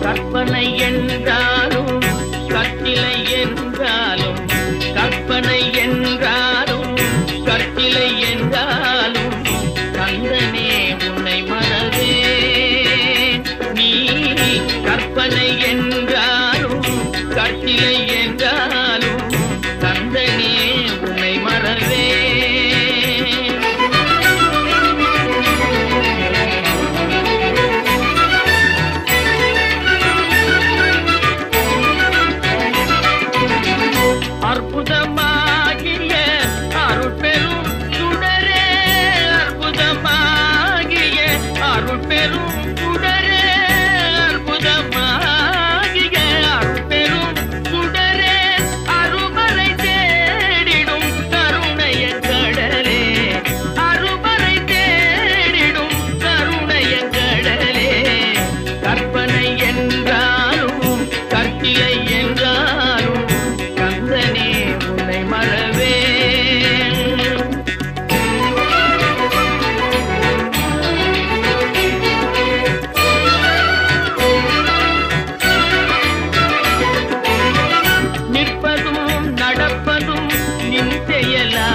கற்பனை என்றாலும் கற்சிலை என்றாலும், கற்பனை என்றாலும் கற்சிலை என்றாலும் கந்தனே உன்னை மறவேன். நீ கற்பனை என்றாலும் கற்சிலை என்றாலும் கந்தனே உன்னை மறவேன். அற்புதமாகிய அருட்பெரும் சுடரே, அற்புதமாகிய அருட்பெரும் சுடரே, அற்புதமாகிய அருட்பெரும் சுடரே, அருமறை தேடிடும் கருணைய கடலே, அருமறை தேடிடும் கருணைய கடலே. கற்பனை என்றாலும் கற்சிலை என்றாலும் கந்தனே உன்னை மறவேன். நிற்பதும் நடப்பதும் நின் செயலா,